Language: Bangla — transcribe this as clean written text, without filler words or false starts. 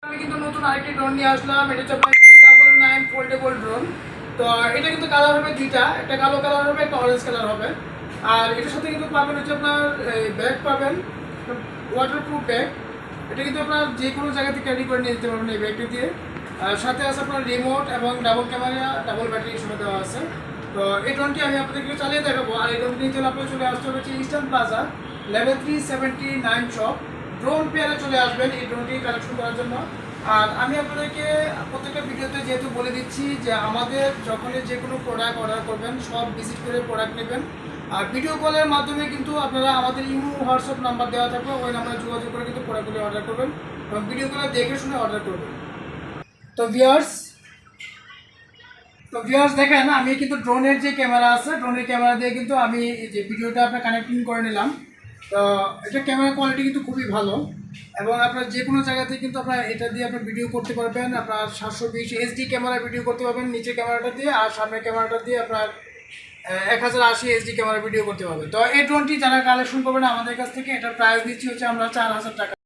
আমি কিন্তু নতুন আরেকটি ড্রোন নিয়ে আসলাম। এটা হচ্ছে আপনার 399 ফোল্ডেবল ড্রোন। তো এটা কিন্তু কালার হবে দুইটা, একটা কালো কালার হবে, একটা অরেঞ্জ কালার হবে। আর এটার সাথে কিন্তু পাবেন হচ্ছে আপনার ব্যাগ পাবেন, ওয়াটারপ্রুফ ব্যাগ। এটা কিন্তু আপনার যে কোনো জায়গা থেকে ক্যারি করে নিয়ে যেতে পারবেন এই ব্যাগটি দিয়ে। আর সাথে আছে আপনার রিমোট এবং ডাবল ক্যামেরা, ডাবল ব্যাটারি হিসেবে দেওয়া আছে। তো এই ড্রোনটি আমি আপনাদেরকে চালিয়ে দেখাবো। আর এই ড্রোনটি নিতে হলে আপনার চলে আসতে হবে Eastern Plaza level 379 shop drone পেয়ারে চলে আসবেন এই ড্রোনটি কালেকশন করার জন্য। আর আমি আপনাদেরকে প্রত্যেকটা ভিডিওতে যেহেতু বলে দিচ্ছি যে আমাদের যখনই যে কোনো প্রোডাক্ট অর্ডার করবেন সব ভিজিট করে প্রোডাক্ট নেবেন। আর ভিডিও কলের মাধ্যমে কিন্তু আপনারা আমাদের ইমো হোয়াটসঅ্যাপ নাম্বার দেওয়া থাকবে, ওই নাম্বারে যোগাযোগ করে কিন্তু প্রোডাক্টগুলি অর্ডার করবেন এবং ভিডিও কলে দেখে শুনে অর্ডার করবেন। তো ভিউয়ার্স দেখেন, আমি কিন্তু ড্রোনের যে ক্যামেরা আছে, ড্রোনের ক্যামেরা দিয়ে কিন্তু আমি এই যে ভিডিওটা আপনার কানেক্টিং করে নিলাম। তো এটা ক্যামেরা কোয়ালিটি কিন্তু খুবই ভালো এবং আপনার যে কোনো জায়গাতে কিন্তু আপনার এটা দিয়ে আপনার ভিডিও করতে পারবেন। আপনার 720 এইচডি ক্যামেরা ভিডিও করতে পারবেন নিচের ক্যামেরাটা দিয়ে, আর সামনের ক্যামেরাটা দিয়ে আপনার 1080 এইচডি ক্যামেরা ভিডিও করতে পারবেন। তো এই ড্রোনটি যারা কালেকশন করবেন আমাদের কাছ থেকে, এটার প্রাইস দিচ্ছি হচ্ছে আমরা 4000 টাকা।